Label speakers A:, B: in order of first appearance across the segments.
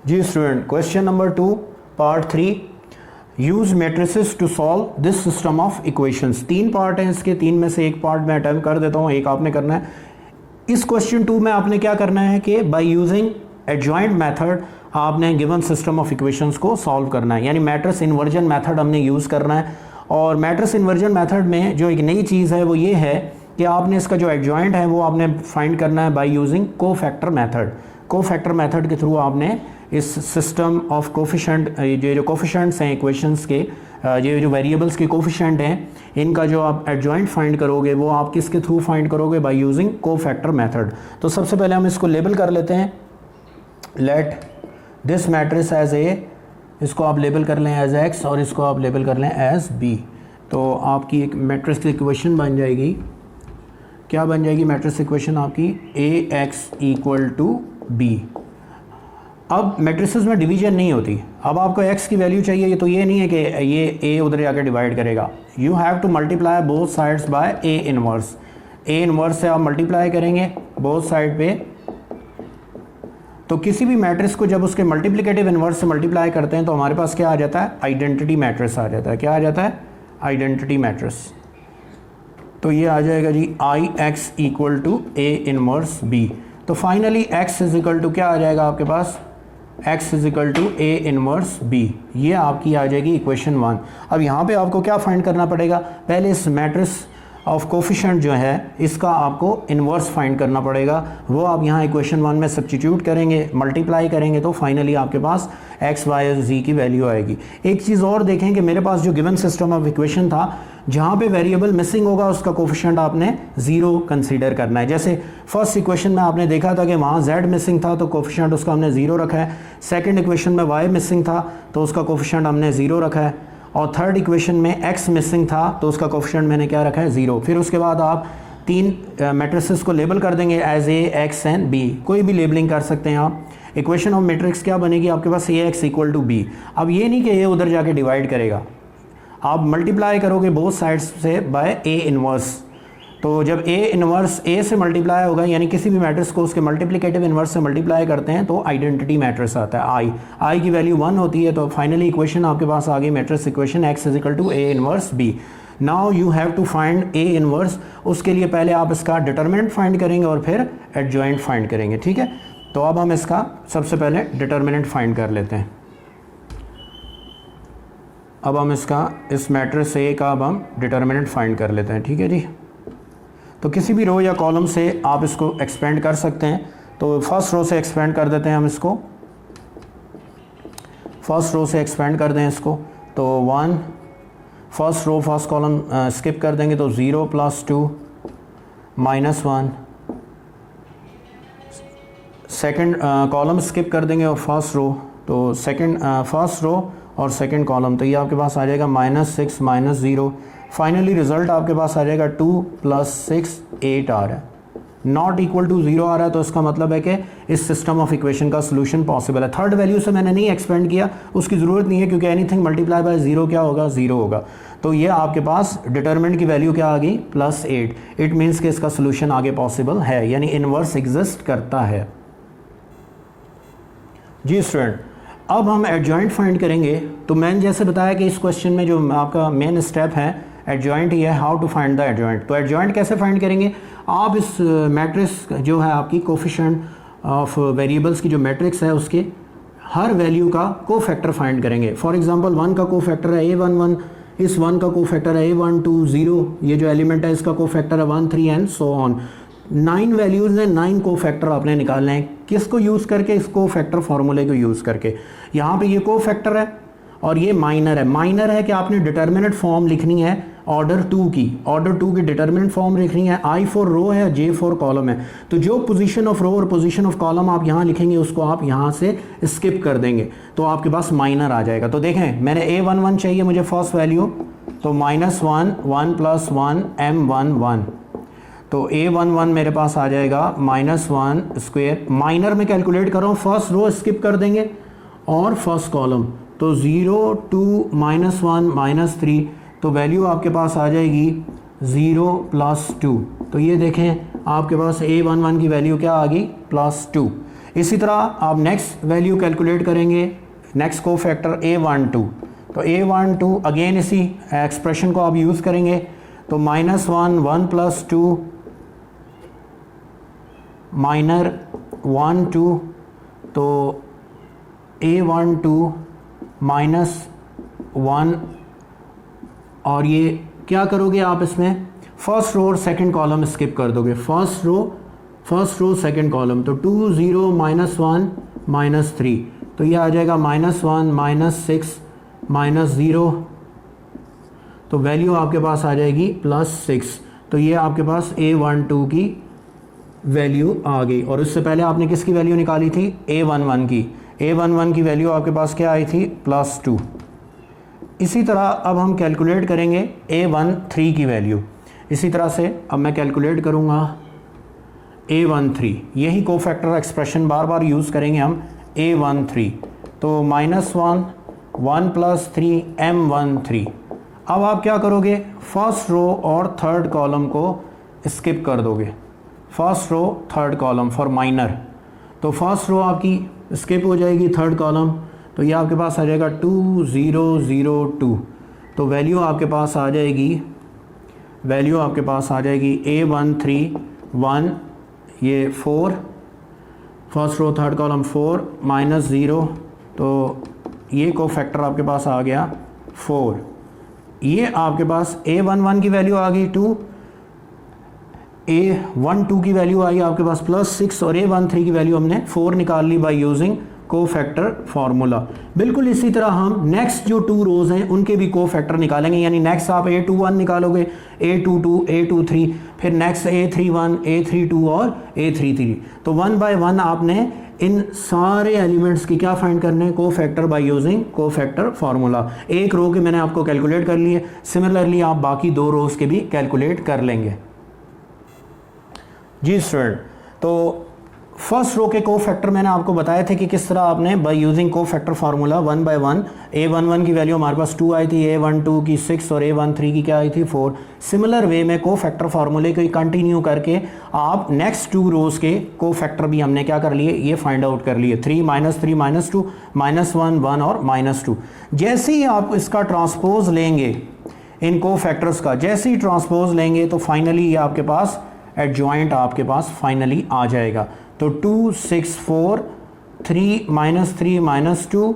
A: Ji student, question number 2 part 3, use matrices to solve this system of equations. 3 part हैं इसके, 3 में से एक पार्ट मैं अटेम्प्ट कर देता हूँ, एक आपने करना है। इस क्वेश्चन 2 में आपने क्या करना है कि बाय यूजिंग एडजॉइंट मेथड आपने गिवन सिस्टम ऑफ इक्वेशंस को सॉल्व करना है, यानी मैट्रिक्स इन्वर्जन मेथड हमने यूज़ करना है। और मैट्रिक्स इन्वर्जन मेथड में जो एक नई चीज़ है वो ये है कि आपने इसका जो एडजॉइंट है वो आपने फाइंड करना है bye using cofactor method. Cofactor method के थ्रू आपने इस सिस्टम ऑफ कोफिशेंट, ये जो कोफिशेंट्स हैं इक्वेशंस के, ये जो वेरिएबल्स के कोफिशेंट हैं, इनका जो आप एडजॉइंट फाइंड करोगे वो आप किसके थ्रू फाइंड करोगे? By using cofactor method. तो सबसे पहले हम इसको लेबल कर लेते हैं। Let this matrix as A, इसको आप लेबल कर लें एज एक्स और इसको आप लेबल कर लें एज बी। तो आपकी एक मैट्रिक्स इक्वेशन बन जाएगी, क्या बन जाएगी मैट्रिक्स इक्वेशन आपकी? ए एक्स इक्वल टू बी। अब मैट्रिसेस में डिवीजन नहीं होती। अब आपको x की वैल्यू चाहिए, तो ये नहीं है कि ये a उधर जाकर डिवाइड करेगा। You have to multiply both sides by a inverse. a inverse से आप मल्टीप्लाई करेंगे बोथ साइड पे। तो किसी भी मैट्रिक्स को जब उसके मल्टीप्लिकेटिव इनवर्स से मल्टीप्लाई करते हैं तो हमारे पास क्या आ जाता है? आइडेंटिटी मैट्रिक्स आ जाता है। क्या आ जाता है? Identity matrix. तो ये आ जाएगा जी I X equal to A inverse B. तो finally x is equal to क्या आ जाएगा आपके पास? x is equal to A inverse B. ये आपकी आ जाएगी इक्वेशन 1। अब यहाँ पे आपको क्या फाइंड करना पड़ेगा? पहले इस मैट्रिक्स ऑफ कोफिशिएंट जो है इसका आपको इन्वर्स फाइंड करना पड़ेगा। वो आप यहाँ इक्वेशन 1 में सब्स्टिट्यूट करेंगे, मल्टीप्लाई करेंगे, तो फाइनली आपके पास x, y और z की वैल्यू आएगी। एक चीज़ और देखें कि मेरे पास जो गिवन सिस्टम ऑफ इक्वेशन था, जहाँ पे वेरिएबल मिसिंग होगा उसका कोफिशिएंट आपने 0 कंसीडर करना है। जैसे फर्स्ट इक्वेशन में आपने देखा था कि वहाँ z मिसिंग था तो कोफिशिएंट उसका हमने 0 रखा है। सेकंड इक्वेशन में y मिसिंग था तो उसका कोफिशिएंट हमने 0 रखा है। और थर्ड इक्वेशन में x मिसिंग था तो उसका कोफिशिएंट मैंने क्या रखा है? 0। फिर उसके बाद आप 3 मैट्रिसेस को लेबल कर देंगे as A, X and B. कोई भी लेबलिंग कर सकते हैं आप। इक्वेशन ऑफ मैट्रिक्स क्या बनेगी आपके पास? ए एक्स इक्वल टू बी। अब ये नहीं कि ये उधर जाके डिवाइड करेगा, आप मल्टीप्लाई करोगे बोथ साइड्स से बाय ए इनवर्स। तो जब ए इनवर्स ए से मल्टीप्लाई होगा, यानी किसी भी मैट्रिक्स को उसके मल्टीप्लिकेटिव इनवर्स से मल्टीप्लाई करते हैं तो आइडेंटिटी मैट्रिक्स आता है। आई की वैल्यू 1 होती है। तो फाइनली इक्वेशन आपके पास आ गई matrix equation X is equal to A inverse B. Now you have to find A inverse. उसके लिए पहले आप इसका डिटर्मिनेंट फाइंड करेंगे और फिर एडजॉइंट फाइंड करेंगे, ठीक है। तो अब हम इसका सबसे पहले डिटर्मिनेंट फाइंड कर लेते हैं। अब हम इसका इस मैट्रिक्स ए का अब हम डिटर्मिनेंट फाइंड कर लेते हैं, ठीक है जी। तो किसी भी रो या कॉलम से आप इसको एक्सपेंड कर सकते हैं। तो फर्स्ट रो से एक्सपेंड कर देते हैं हम इसको, फर्स्ट रो से एक्सपेंड कर दें इसको। तो 1, first row first column skip कर देंगे तो 0 + 2 -1। सेकंड कॉलम स्किप कर देंगे और फर्स्ट रो, तो सेकंड फर्स्ट रो और सेकंड कॉलम, तो ये आपके पास आ जाएगा -6 -0। फाइनली रिजल्ट आपके पास आ जाएगा 2 + 6 8 आ रहा है। नॉट इक्वल टू 0 आ रहा है, तो इसका मतलब है कि इस सिस्टम ऑफ इक्वेशन का सोल्यूशन पॉसिबल है। थर्ड वैल्यू से मैंने नहीं एक्सपेंड किया, उसकी ज़रूरत नहीं है, क्योंकि एनीथिंग मल्टीप्लाई बाय 0 क्या होगा? 0 होगा। तो ये आपके पास डिटरमिनेंट की वैल्यू क्या आ गई? +8। इट मीन्स कि इसका सोल्यूशन आगे पॉसिबल है, यानी इनवर्स एग्जिस्ट करता है। जी स्टूडेंट, अब हम एडजॉइंट फाइंड करेंगे। तो मैंने जैसे बताया कि इस क्वेश्चन में जो आपका मेन स्टेप है एडजॉइंट ही है, how to find the adjoint. तो एडजॉइंट कैसे फाइंड करेंगे? आप इस मैट्रिक्स जो है आपकी कोफिशिएंट ऑफ वेरिएबल्स की जो मैट्रिक्स है उसके हर वैल्यू का कोफैक्टर फाइंड करेंगे। फॉर एग्जांपल 1 का कोफैक्टर है a11, इस 1 का कोफैक्टर है a12, 0 ये जो एलिमेंट है इसका कोफैक्टर है 1, 3 एंड सो ऑन। 9 वैल्यूज़ हैं, 9 कोफैक्टर आपने निकालने हैं। किसको यूज़ करके? इस कोफैक्टर फार्मूले को यूज़ करके। यहाँ पे ये कोफैक्टर है और ये माइनर है। माइनर है कि आपने डिटर्मिनेंट फॉर्म लिखनी है ऑर्डर 2 की। ऑर्डर 2 की डिटर्मिनेंट फॉर्म लिखनी है। I फॉर रो है, J फॉर कॉलम है। तो जो पोजीशन ऑफ रो और पोजीशन ऑफ कॉलम आप यहाँ लिखेंगे उसको आप यहाँ से स्किप कर देंगे, तो आपके पास माइनर आ जाएगा। तो देखें, मैंने A11 चाहिए मुझे फर्स्ट वैल्यू, तो -1 1 + 1 M11। तो A11 मेरे पास आ जाएगा -1²। माइनर में कैलकुलेट कर रहा हूँ, फर्स्ट रो स्किप कर देंगे और फर्स्ट कॉलम, तो 0 2 -1 -3, तो वैल्यू आपके पास आ जाएगी 0 + 2। तो ये देखें आपके पास A11 की वैल्यू क्या आ गई? +2। इसी तरह आप नेक्स्ट वैल्यू कैलकुलेट करेंगे, नेक्स्ट को फैक्टर A12, तो A12 अगेन इसी एक्सप्रेशन को आप यूज़ करेंगे, तो -1 1 + 2 माइनर 1 2, तो A12 -1, और ये क्या करोगे आप इसमें फर्स्ट रो और सेकंड कॉलम स्किप कर दोगे, फर्स्ट रो सेकंड कॉलम, तो 2 0 -1 -3, तो ये आ जाएगा -1 -6 -0, तो वैल्यू आपके पास आ जाएगी +6, तो ये आपके पास A12 की वैल्यू आ गई। और उससे पहले आपने किसकी वैल्यू निकाली थी, A11 की, A11 की वैल्यू आपके पास क्या आई थी, +2। इसी तरह अब हम कैलकुलेट करेंगे A13 की वैल्यू। इसी तरह से अब मैं कैलकुलेट करूँगा A13, यही कोफैक्टर एक्सप्रेशन बार बार यूज़ करेंगे हम, A13, तो -1 1 + 3 M13। अब आप क्या करोगे, फर्स्ट रो और थर्ड कॉलम को स्किप कर दोगे, first row third column for minor, तो फर्स्ट रो आपकी स्किप हो जाएगी, थर्ड कॉलम, तो ये आपके पास आ जाएगा 2 0 0 2, तो वैल्यू आपके पास आ जाएगी A13 1, ये 4, फर्स्ट रो थर्ड कॉलम 4 -0, तो ये को फैक्टर आपके पास आ गया 4। ये आपके पास A11 की वैल्यू आ गई 2, A12 की वैल्यू आई आपके पास +6, और A13 की वैल्यू हमने 4 निकाल ली बाय यूजिंग कोफैक्टर फार्मूला। बिल्कुल इसी तरह हम नेक्स्ट जो 2 रोज़ हैं उनके भी कोफैक्टर निकालेंगे, यानी नेक्स्ट आप A21 निकालोगे, A22 A23, फिर नेक्स्ट A31 A32 और A33, तो 1 बाय 1 आपने इन सारे एलिमेंट्स की क्या फाइंड करने हैं, cofactor bye using cofactor formula. एक रो के मैंने आपको कैलकुलेट कर लिए, सिमिलरली आप बाकी 2 रोज़ के भी कैलकुलेट कर लेंगे। जी स्टूडेंट, तो फर्स्ट रो के कोफैक्टर मैंने आपको बताए थे कि किस तरह आपने by using cofactor formula 1 by 1, A11 की वैल्यू हमारे पास 2 आई थी, A12 की 6 और A13 की क्या आई थी 4। सिमिलर वे में कोफैक्टर फार्मूले को कंटिन्यू करके आप नेक्स्ट 2 रोज़ के कोफैक्टर भी हमने क्या कर लिए, ये फाइंड आउट कर लिए, 3 -3 -2 -1 1 और -2। जैसे ही आप इसका ट्रांसपोज लेंगे, इन कोफैक्टर्स का जैसे ही ट्रांसपोज लेंगे, तो फाइनली ये आपके पास एडजॉइंट आपके पास फाइनली आ जाएगा, तो 2 6 4 3 -2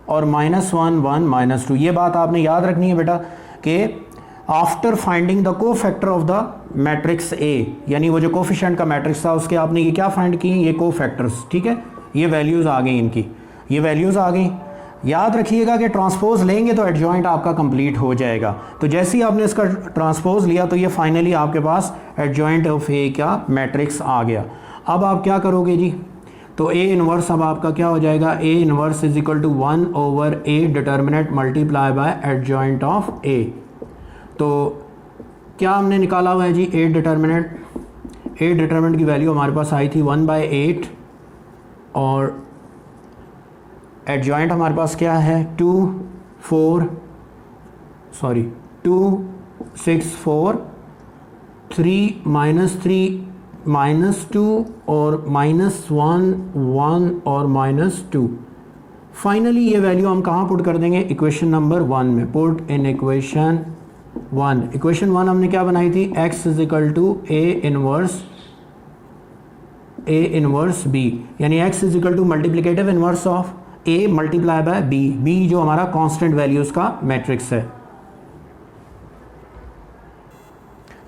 A: और -1 1 -2। ये बात आपने याद रखनी है बेटा कि after finding the cofactor of the matrix A, यानी वो जो कोफिशिएंट का मैट्रिक्स था उसके आपने ये क्या फाइंड की, ये कोफैक्टर्स, ठीक है, ये वैल्यूज़ आ गई, इनकी ये वैल्यूज़ आ गई। याद रखिएगा कि ट्रांसपोज लेंगे तो एडजॉइंट आपका कंप्लीट हो जाएगा, तो जैसे ही आपने इसका ट्रांसपोज लिया तो ये फाइनली आपके पास एडजॉइंट ऑफ ए का मैट्रिक्स आ गया। अब आप क्या करोगे जी, तो ए इनवर्स अब आपका क्या हो जाएगा, A inverse is equal to 1/a determinant multiply by adjoint of A. तो क्या हमने निकाला हुआ है जी, ए डिटर्मिनेंट की वैल्यू हमारे पास आई थी 1/8, और एडजॉइंट हमारे पास क्या है 2 6 4 3 -2 और -1 1 और -2। फाइनली ये वैल्यू हम कहाँ पुट कर देंगे, इक्वेशन नंबर 1 में, पुट इन इक्वेशन 1। इक्वेशन 1 हमने क्या बनाई थी, x is equal to a inverse b, यानी x is equal to multiplicative inverse of a multiply by b जो हमारा कांस्टेंट वैल्यूज का मैट्रिक्स है।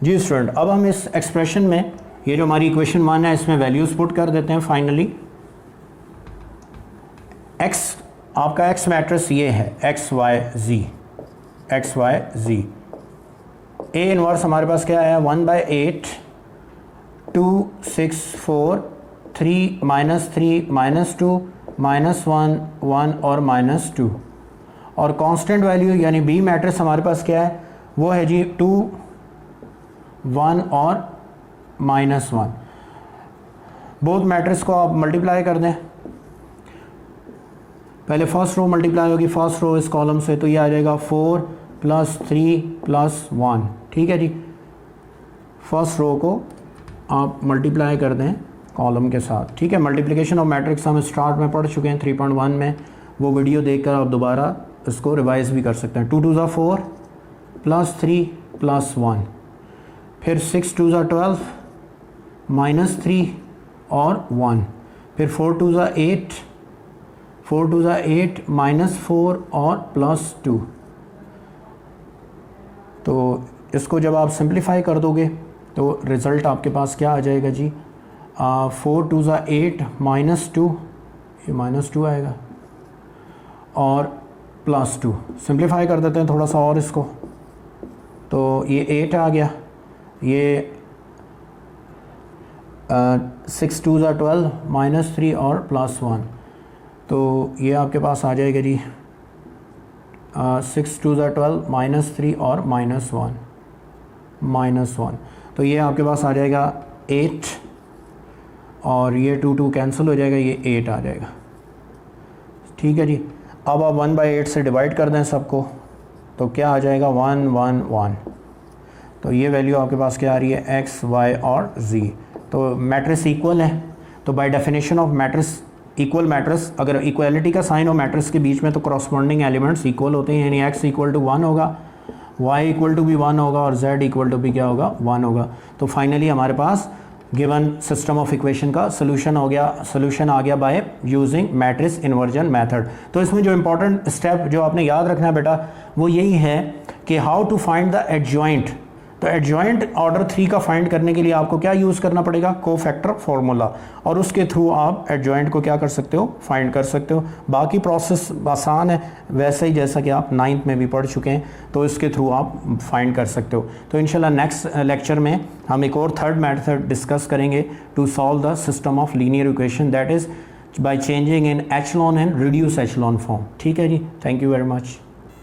A: जी स्टूडेंट, अब हम इस एक्सप्रेशन में ये जो हमारी इक्वेशन 1 है इसमें वैल्यूज पुट कर देते हैं। फाइनली x आपका x मैट्रिक्स ये है x y z। a inverse हमारे पास क्या है 1/8 2 6 4 3 -3 -2 -1 1 और -2, और कांस्टेंट वैल्यू यानी b मैट्रिक्स हमारे पास क्या है, वो है जी 2 1 और -1। बोथ मैट्रिक्स को आप मल्टीप्लाई कर दें, पहले फर्स्ट रो मल्टीप्लाई होगी फर्स्ट रो इस कॉलम से, तो ये आ जाएगा 4 + 3 + 1। ठीक है जी, फर्स्ट रो को आप मल्टीप्लाई कर दें कॉलम के साथ, ठीक है। मल्टीप्लिकेशन ऑफ मैट्रिक्स हम स्टार्ट में पढ़ चुके हैं 3.1 में, वो वीडियो देखकर आप दोबारा इसको रिवाइज भी कर सकते हैं। 2 2 4 प्लस 3 प्लस 1, फिर 6 2 12 माइनस 3 और 1, फिर 4 2 8, 4 2 8 माइनस 4 और प्लस 2। तो इसको जब आप सिंप्लीफाई कर दोगे तो रिज़ल्ट आपके पास क्या आ जाएगा जी, 4 2 8 माइनस 2, ये माइनस 2 आएगा, और प्लस 2। सिंप्लीफाई कर देते हैं थोड़ा सा और इसको, तो ये 8 आ गया, ये 6 2 12 माइनस 3 और प्लस 1, तो ये आपके पास आ जाएगा जी 6 2 12 माइनस 3 और माइनस 1, तो ये आपके पास आ जाएगा 8, और ये 2 2 कैंसिल हो जाएगा, ये 8 आ जाएगा, ठीक है जी। अब आप 1/8 से डिवाइड कर दें सबको, तो क्या आ जाएगा 1 1 1, तो ये वैल्यू आपके पास क्या आ रही है, x y और z। तो मैट्रिक्स इक्वल है, तो by definition of matrix equal matrix, अगर इक्वलिटी का साइन हो मैट्रिक्स के बीच में तो करस्पॉन्डिंग एलिमेंट्स इक्वल होते हैं, यानी x इक्वल टू 1 होगा, y इक्वल टू भी 1 होगा, और z इक्वल टू भी क्या होगा, 1 होगा। तो फाइनली हमारे पास गिवन सिस्टम ऑफ इक्वेशन का सोल्यूशन आ गया by using matrix inversion method. तो इसमें जो इंपॉर्टेंट स्टेप जो आपने याद रखना है बेटा, वो यही है कि how to find the adjoint. तो एडजॉइंट ऑर्डर 3 का फाइंड करने के लिए आपको क्या यूज़ करना पड़ेगा, कोफैक्टर फार्मूला, और उसके थ्रू आप एडजॉइंट को क्या कर सकते हो, फाइंड कर सकते हो। बाकी प्रोसेस आसान है, वैसे ही जैसा कि आप 9th में भी पढ़ चुके हैं, तो इसके थ्रू आप फाइंड कर सकते हो। तो इंशाल्लाह नेक्स्ट लेक्चर में हम एक और थर्ड मेथड डिस्कस करेंगे to solve the system of linear equation, that is by changing in echelon and reduce echelon form. ठीक है जी, थैंक यू वेरी मच।